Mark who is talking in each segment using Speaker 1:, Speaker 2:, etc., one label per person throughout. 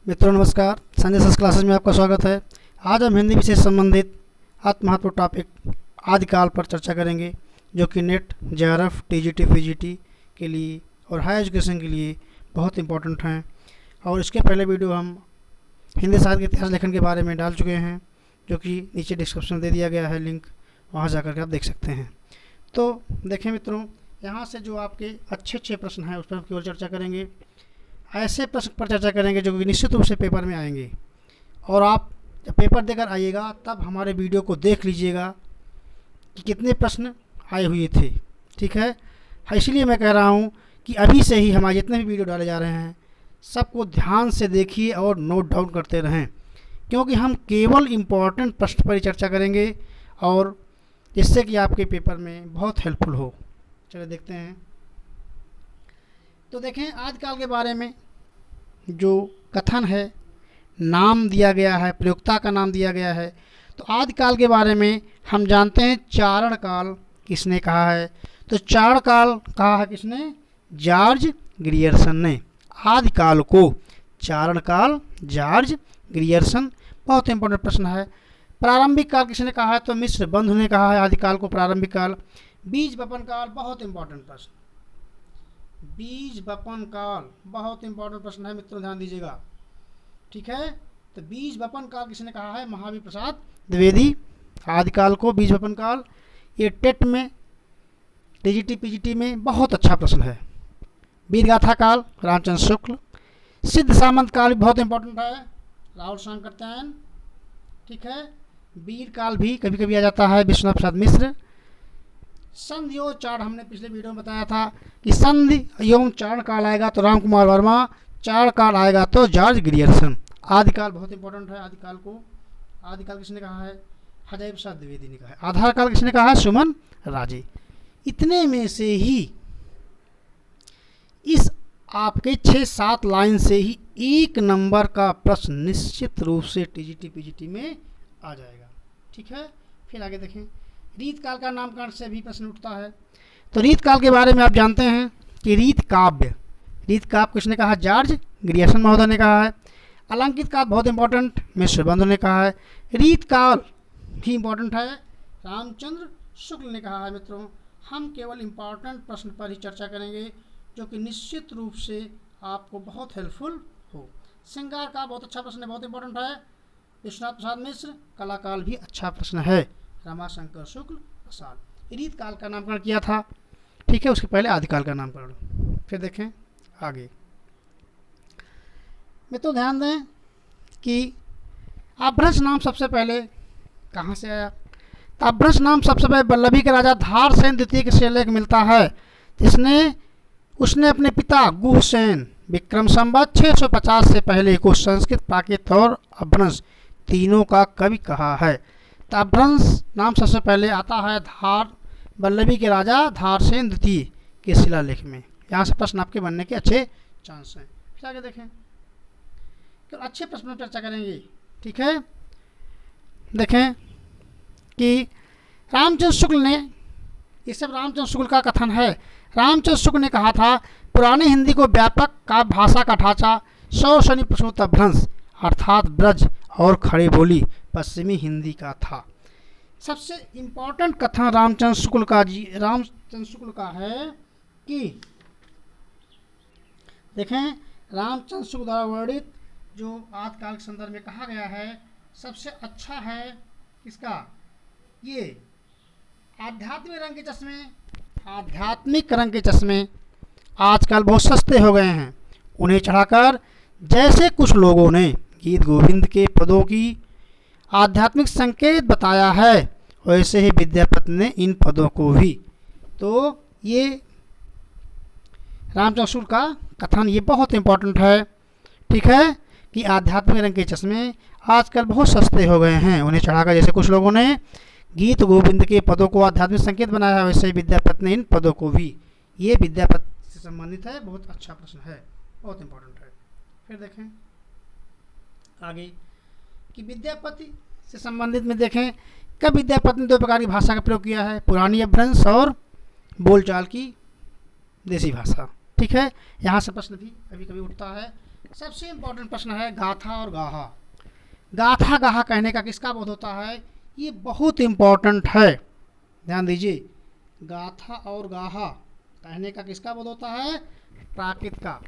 Speaker 1: मित्रों नमस्कार, संजय सस क्लासेस में आपका स्वागत है। आज हम हिंदी विषय से संबंधित अति महत्वपूर्ण टॉपिक आदिकाल पर चर्चा करेंगे, जो कि नेट, जेआरएफ, टीजीटी, पीजीटी के लिए और हाई एजुकेशन के लिए बहुत इंपॉर्टेंट हैं। और इसके पहले वीडियो हम हिंदी साहित्य के इतिहास लेखन के बारे में डाल चुके हैं, जो कि नीचे डिस्क्रिप्शन में दे दिया गया है लिंक, वहाँ जा कर आप देख सकते हैं। तो देखें मित्रों, यहाँ से जो आपके अच्छे प्रश्न हैं उस पर हम केवल चर्चा करेंगे। ऐसे प्रश्न पर चर्चा करेंगे जो कि निश्चित रूप से पेपर में आएंगे, और आप जब पेपर देकर आइएगा तब हमारे वीडियो को देख लीजिएगा कि कितने प्रश्न आए हुए थे। ठीक है, इसलिए मैं कह रहा हूँ कि अभी से ही हमारे जितने भी वीडियो डाले जा रहे हैं सबको ध्यान से देखिए और नोट डाउन करते रहें, क्योंकि हम केवल इम्पोर्टेंट प्रश्न पर ही चर्चा करेंगे और जिससे कि आपके पेपर में बहुत हेल्पफुल हो। चलिए देखते हैं। तो देखें, आदिकाल के बारे में जो कथन है, नाम दिया गया है, प्रयोक्ता का नाम दिया गया है। तो आदिकाल के बारे में हम जानते हैं चारण काल किसने कहा है। तो चारण काल कहा है किसने? जॉर्ज ग्रियर्सन ने। आदिकाल को चारण काल जॉर्ज ग्रियर्सन। बहुत इंपॉर्टेंट प्रश्न है। प्रारंभिक काल किसने कहा है? तो मिस्र बंधु ने कहा है आदिकाल को प्रारंभिक काल। बीज वपन काल, बहुत इंपॉर्टेंट प्रश्न। बीज वपन काल बहुत इंपॉर्टेंट प्रश्न है मित्रों, ध्यान दीजिएगा। ठीक है, तो बीज वपन काल किसने कहा है? महावीर प्रसाद द्विवेदी। आदिकाल को बीज वपन काल, ये टेट में, टीजीटी पीजीटी में बहुत अच्छा प्रश्न है। वीरगाथा काल रामचंद्र शुक्ल। सिद्ध सामंत काल भी बहुत इंपॉर्टेंट है, राहुल सांकरत्यायन। ठीक है, वीर काल भी कभी कभी आ जाता है, विश्वनाथ प्रसाद मिश्र। संधि एवं चारण, हमने पिछले वीडियो में बताया था कि संधि एवं चारण काल आएगा तो राम कुमार वर्मा, चारण काल आएगा तो जॉर्ज ग्रियर्सन। आदिकाल बहुत इंपॉर्टेंट है। आदिकाल को, आदिकाल किसने कहा है? हजारी प्रसाद द्विवेदी ने कहा है। आधार काल किसने कहा है? सुमन राजे। इतने में से ही इस आपके 6-7 लाइन से ही 1 नंबर का प्रश्न निश्चित रूप से टीजीटी पीजीटी में आ जाएगा। ठीक है, फिर आगे देखें। रीत काल का नामकरण से भी प्रश्न उठता है। तो रीत काल के बारे में आप जानते हैं कि रीत काव्य, रीत काव्य किसने कहा? जॉर्ज ग्रियर्सन महोदय ने कहा है। अलंकित काल बहुत इंपॉर्टेंट, मिस्र बंधु ने कहा है। रीत काल भी इंपॉर्टेंट है, रामचंद्र शुक्ल ने कहा है। मित्रों, हम केवल इंपॉर्टेंट प्रश्न पर ही चर्चा करेंगे, जो कि निश्चित रूप से आपको बहुत हेल्पफुल हो। श्रृंगार काल बहुत अच्छा प्रश्न है, बहुत इंपॉर्टेंट है, विश्वनाथ प्रसाद मिश्र। कला काल भी अच्छा प्रश्न है, रमाशंकर शुक्ल प्रसाद। रीत काल का नामकरण किया था। ठीक है, उसके पहले आदिकाल का नामकरण। फिर देखें आगे। मैं तो ध्यान दें कि अभ्रंश नाम सबसे पहले कहाँ से आया? तो अभ्रंश नाम सबसे पहले वल्लभी के राजा धारसेन द्वितीय के शिलालेख मिलता है, जिसने उसने अपने पिता गुहसेन विक्रम संवत 650 से पहले को संस्कृत, प्राकृत और अभ्रंश तीनों का कवि कहा है। तो अभ्रंश नाम सबसे पहले आता है धार वल्लभी के राजा धारसेन द्वितीय के शिलालेख में। यहाँ से प्रश्न आपके बनने के अच्छे चांस हैं। फिर आगे देखें, तो अच्छे प्रश्न पर चर्चा करेंगे। ठीक है, देखें कि रामचंद्र शुक्ल ने, ये सब रामचंद्र शुक्ल का कथन है। रामचंद्र शुक्ल ने कहा था पुरानी हिंदी को व्यापक का भाषा का ढांचा सौशनि प्रसूत अभ्रंश अर्थात ब्रज और खड़ी बोली पश्चिमी हिंदी का था। सबसे इम्पोर्टेंट कथन रामचंद्र शुक्ल का है कि देखें, रामचंद्र शुक्ल द्वारा वर्णित जो आदिकाल के संदर्भ में कहा गया है, सबसे अच्छा है किसका? ये आध्यात्मिक रंग के चश्मे। आध्यात्मिक रंग के चश्मे आजकल बहुत सस्ते हो गए हैं, उन्हें चढ़ाकर जैसे कुछ लोगों ने गीत गोविंद के पदों की आध्यात्मिक संकेत बताया है, वैसे ही विद्यापति ने इन पदों को भी। तो ये रामचंद्र शुक्ल का कथन ये बहुत इंपॉर्टेंट है। ठीक है, कि आध्यात्मिक रंग के चश्मे आजकल बहुत सस्ते हो गए हैं, उन्हें चढ़ाकर जैसे कुछ लोगों ने गीत गोविंद के पदों को आध्यात्मिक संकेत बनाया है, वैसे ही विद्यापति ने इन पदों को भी। ये विद्यापति से संबंधित है, बहुत अच्छा प्रश्न है, बहुत इंपॉर्टेंट है। फिर देखें आगे कि विद्यापति से संबंधित में देखें, कब विद्यापति ने 2 प्रकार की भाषा का प्रयोग किया है? पुरानी अपभ्रंश और बोलचाल की देसी भाषा। ठीक है, यहाँ से प्रश्न भी कभी कभी उठता है। सबसे इम्पोर्टेंट प्रश्न है गाथा और गाहा। गाथा गाहा कहने का किसका बोध होता है, ये बहुत इम्पोर्टेंट है, ध्यान दीजिए। गाथा और गाहा कहने का किसका बोध होता है, प्राकृत का।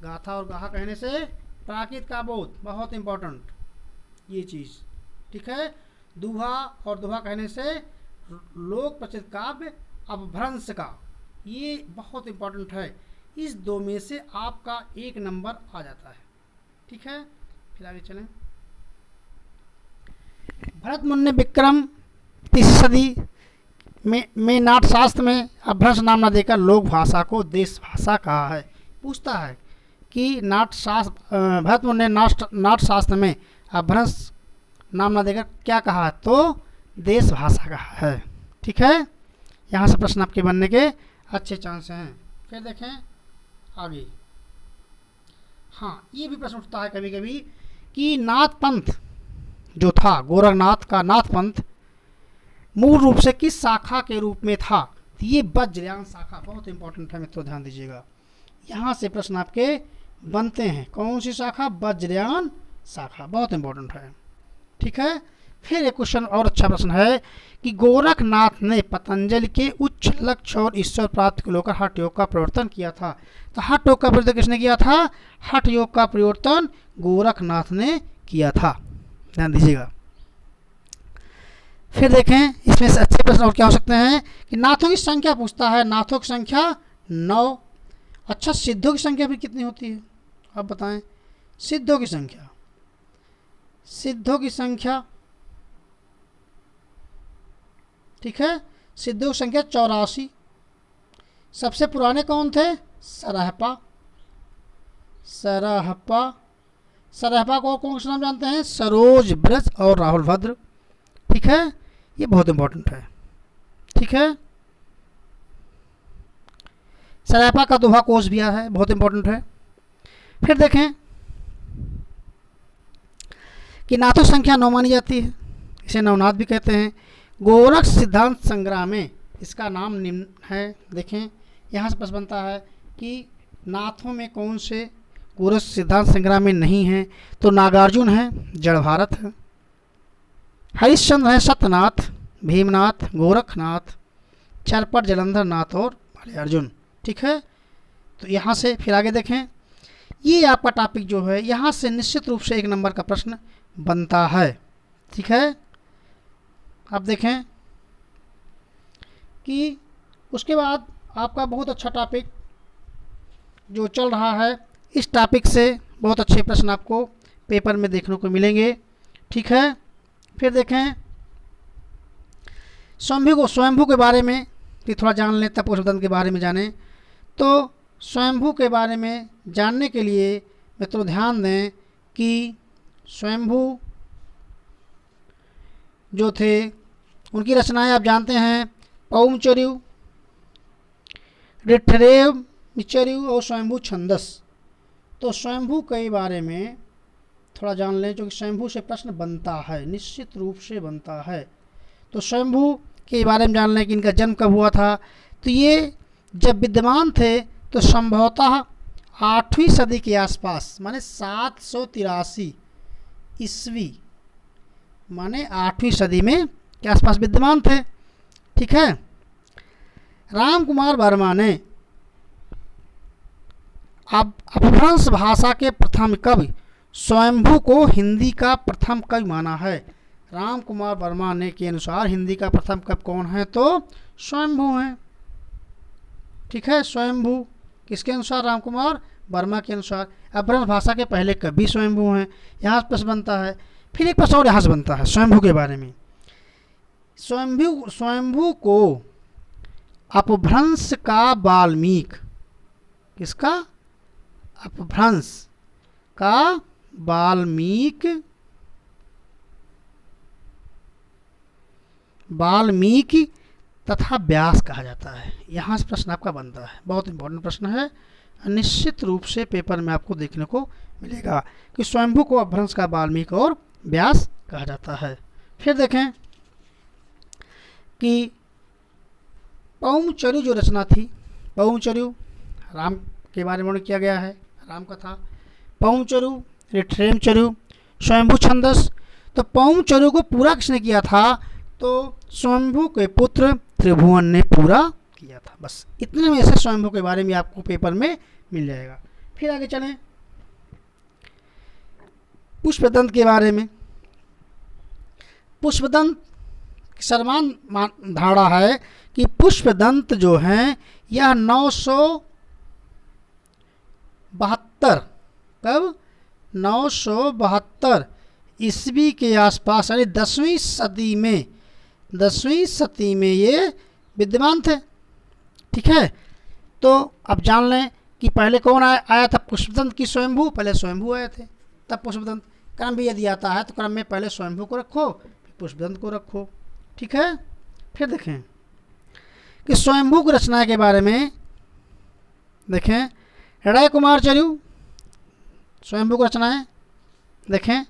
Speaker 1: गाथा और गाहा कहने से प्राकृत का बोध, बहुत इम्पोर्टेंट ये चीज़, ठीक है। दुहा और दोहा कहने से लोक प्रचलित काव्य अपभ्रंश का, ये बहुत इम्पोर्टेंट है। इस दो में से आपका 1 नंबर आ जाता है, ठीक है। फिर आगे चलें। भरत मुनि विक्रम तीसरी सदी में नाट्यशास्त्र में अपभ्रंश नाम न देकर लोक भाषा को देश भाषा कहा है। पूछता है कि नाट्यशास्त्र भरत मुनि ने नाट्यशास्त्र में अपभ्रंश नाम न देकर क्या कहा, तो देश भाषा कहा है, ठीक है। यहाँ से प्रश्न आपके बनने के अच्छे चांस हैं। फिर देखें आगे। हाँ, ये भी प्रश्न उठता है कभी कभी कि नाथ पंथ जो था, गोरखनाथ का नाथ पंथ मूल रूप से किस शाखा के रूप में था, ये वज्रयान शाखा, बहुत इंपॉर्टेंट है मित्रों, ध्यान दीजिएगा। यहाँ से प्रश्न आपके बनते हैं। कौन सी शाखा, वज्रयान शाखा, बहुत इंपॉर्टेंट है, ठीक है। फिर एक क्वेश्चन और अच्छा प्रश्न है कि गोरखनाथ ने पतंजलि के उच्च लक्ष्य और ईश्वर प्राप्ति को लेकर हठ योग का प्रवर्तन किया था। तो हठ योग का प्रवर्तन किसने किया था, हठ योग का प्रवर्तन गोरखनाथ ने किया था, ध्यान दीजिएगा। फिर देखें इसमें से अच्छे प्रश्न और क्या हो सकते हैं कि नाथों की संख्या पूछता है, नाथों की संख्या 9। अच्छा, सिद्धों की संख्या भी कितनी होती है आप बताएं, सिद्धों की संख्या, सिद्धों की संख्या, ठीक है, सिद्धों की संख्या 84। सबसे पुराने कौन थे, सरहपा, सरहपा, सरहपा को कौन सा नाम जानते हैं, सरोज, ब्रज और राहुल भद्र, ठीक है। ये बहुत इंपॉर्टेंट है, ठीक है। सरहपा का दोहा कोष भी है, बहुत इंपॉर्टेंट है। फिर देखें कि नाथों संख्या 9 मानी जाती है, इसे नवनाथ भी कहते हैं। गोरख सिद्धांत संग्रह में इसका नाम निम्न है। देखें यहाँ से प्रश्न बनता है कि नाथों में कौन से गोरख सिद्धांत संग्रह में नहीं है, तो नागार्जुन है, जड़ भारत है, हरिश्चंद्र है, सत्यनाथ, भीमनाथ, गोरखनाथ, चरपट, जलंधर नाथ और अर्जुन, ठीक है। तो यहाँ से फिर आगे देखें, ये आपका टॉपिक जो है, यहाँ से निश्चित रूप से 1 नंबर का प्रश्न बनता है, ठीक है। अब देखें कि उसके बाद आपका बहुत अच्छा टॉपिक जो चल रहा है, इस टॉपिक से बहुत अच्छे प्रश्न आपको पेपर में देखने को मिलेंगे, ठीक है। फिर देखें स्वयंभू के बारे में भी थोड़ा जान लें, तप सिद्धांत के बारे में जानें। तो स्वयंभू के बारे में जानने के लिए मित्रों ध्यान दें कि स्वयंभू जो थे उनकी रचनाएं आप जानते हैं, पौमचर्यु, ऋठरेवचर्यु और स्वयंभू छंदस। तो स्वयंभू के बारे में थोड़ा जान लें, जो कि स्वयंभू से प्रश्न बनता है, निश्चित रूप से बनता है। तो स्वयंभू के बारे में जान लें कि इनका जन्म कब हुआ था। तो ये जब विद्यमान थे तो संभवतः 8वीं सदी के आसपास, माने 783 ईस्वी, माने 8वीं सदी में के आसपास विद्यमान थे, ठीक है। राम कुमार वर्मा ने अब अपभ्रंश भाषा के प्रथम कवि स्वयंभू को हिंदी का प्रथम कवि माना है। राम कुमार वर्मा ने के अनुसार हिंदी का प्रथम कवि कौन है, तो स्वयंभू हैं, ठीक है। स्वयंभू किसके अनुसार, राम कुमार वर्मा के अनुसार। अपभ्रंश भाषा के पहले कवि स्वयंभू हैं, यहाँ से प्रश्न बनता है। फिर एक प्रश्न और यहाँ से बनता है स्वयंभू के बारे में। स्वयंभू को अपभ्रंश का वाल्मीकि, किसका, अपभ्रंश का वाल्मीकि तथा व्यास कहा जाता है। यहाँ से प्रश्न आपका बनता है, बहुत इंपॉर्टेंट प्रश्न है, निश्चित रूप से पेपर में आपको देखने को मिलेगा कि स्वयंभू को अपभ्रंश का वाल्मीकि और व्यास कहा जाता है। फिर देखें कि पौमचर्यु जो रचना थी, पौमचर्यु राम के बारे में किया गया है, राम कथा। पौम चरु, रिट्रेम चरु, स्वयंभू छंदस। तो पौम चरु को पूरा किसने किया था? तो स्वयंभू के पुत्र त्रिभुवन ने पूरा किया था। बस इतने में से स्वयंभू के बारे में आपको पेपर में मिल जाएगा। फिर आगे चलें पुष्पदंत के बारे में। पुष्पदंत सर्वमान धारणा है कि पुष्पदंत जो हैं यह 972 कब 972 ईस्वी के आसपास यानी 10वीं सदी में ये विद्यमान थे। ठीक है, तो अब जान लें कि पहले कौन आया था पुष्पदंत की स्वयंभू? पहले स्वयंभू आए थे तब पुष्पदंत। क्रम भी यदि आता है तो क्रम में पहले स्वयंभू को रखो फिर पुष्पदंत को रखो। ठीक है, फिर देखें कि स्वयंभू की रचना के बारे में देखें। राय कुमार चरु स्वयंभू की रचनाएं देखें।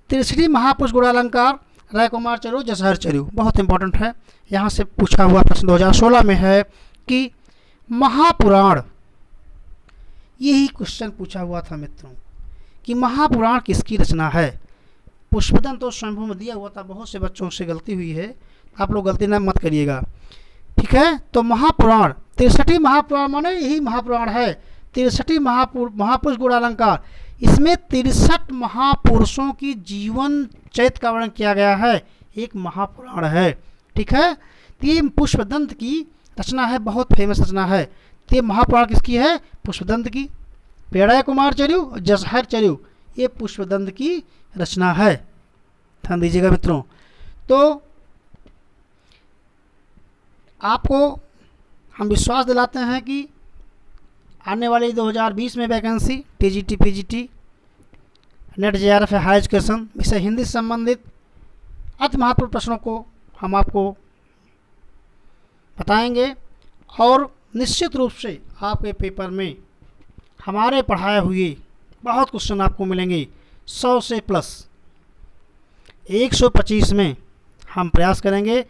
Speaker 1: त्रिशटी महापुरुष गुणालंकार राय कुमार चरु जसहर चरु, बहुत इंपॉर्टेंट है। यहाँ से पूछा हुआ प्रश्न 2016 में है कि महापुराण, यही क्वेश्चन पूछा हुआ था मित्रों कि महापुराण किसकी रचना है? पुष्पदंत तो स्वयंभू में दिया हुआ था, बहुत से बच्चों से गलती हुई है, आप लोग गलती ना मत करिएगा। ठीक है, तो महापुराण 63 महापुराण माने यही महापुराण है। 63 महापुरुष गुणालंकार, इसमें 63 महापुरुषों की जीवन चरित्र का वर्णन किया गया है, एक महापुराण है। ठीक है, तो ये पुष्पदंत की रचना है, बहुत फेमस रचना है। तो ये महापुराण किसकी है? पुष्पदंत की। पेड़ाय कुमार चरु, जसहर चरु, ये पुष्पदंत की रचना है। ध्यान दीजिएगा मित्रों। तो आपको हम विश्वास दिलाते हैं कि आने वाली 2020 में vacancy TGT, PGT, NET JRF, higher education विषय हिंदी से संबंधित अति महत्वपूर्ण प्रश्नों को हम आपको बताएंगे और निश्चित रूप से आपके पेपर में हमारे पढ़ाए हुए बहुत क्वेश्चन आपको मिलेंगे। 100 से प्लस 125 में हम प्रयास करेंगे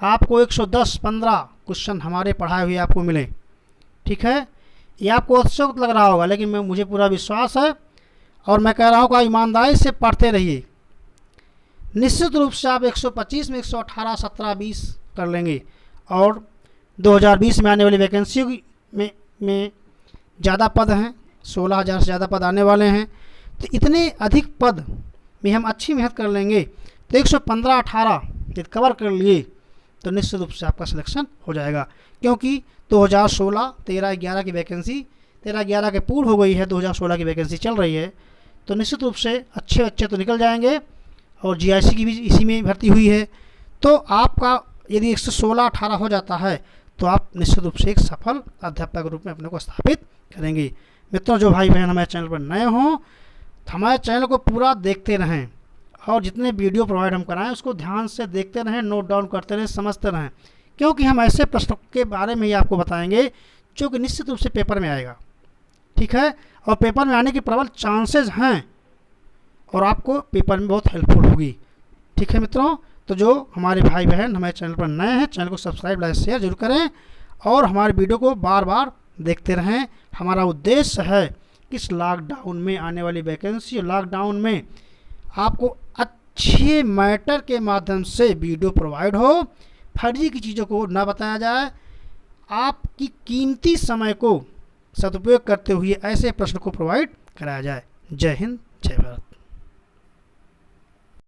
Speaker 1: आपको 110-15 क्वेश्चन हमारे पढ़ाए हुए आपको मिले। ठीक है, ये आपको अत्युक्त लग रहा होगा, लेकिन मुझे पूरा विश्वास है और मैं कह रहा हूँ कि ईमानदारी से पढ़ते रहिए। निश्चित रूप से आप 125 में 118, 17, 20 कर लेंगे और 2020 में आने वाली वैकेंसी में ज़्यादा पद हैं, 16,000 से ज़्यादा पद आने वाले हैं। तो इतने अधिक पद में हम अच्छी मेहनत कर लेंगे तो 115-18 यदि कवर कर लिए तो निश्चित रूप से आपका सिलेक्शन हो जाएगा। क्योंकि 2016, 13, 11 की वैकेंसी 13, 11 के पूर्व हो गई है, 2016 की वैकेंसी चल रही है, तो निश्चित रूप से अच्छे बच्चे तो निकल जाएंगे और जीआईसी की भी इसी में भर्ती हुई है। तो आपका यदि 116-18 हो जाता है तो आप निश्चित रूप से एक सफल अध्यापक के रूप में अपने को स्थापित करेंगे। मित्रों, जो भाई बहन हमारे चैनल पर नए हों तो हमारे चैनल को पूरा देखते रहें और जितने वीडियो प्रोवाइड हम कराएं उसको ध्यान से देखते रहें, नोट डाउन करते रहें, समझते रहें, क्योंकि हम ऐसे प्रश्नों के बारे में ही आपको बताएंगे जो कि निश्चित रूप से पेपर में आएगा। ठीक है, और पेपर में आने के प्रबल चांसेस हैं और आपको पेपर में बहुत हेल्पफुल होगी। ठीक है मित्रों, तो जो हमारे भाई बहन हमारे चैनल पर नए हैं, चैनल को सब्सक्राइब, लाइक, शेयर जरूर करें और हमारे वीडियो को बार बार देखते रहें। हमारा उद्देश्य है कि इस लॉकडाउन में आने वाली वैकेंसी, लॉकडाउन में आपको अच्छे मैटर के माध्यम से वीडियो प्रोवाइड हो, फर्जी की चीज़ों को ना बताया जाए, आपकी कीमती समय को सदुपयोग करते हुए ऐसे प्रश्न को प्रोवाइड कराया जाए। जय हिंद, जय भारत।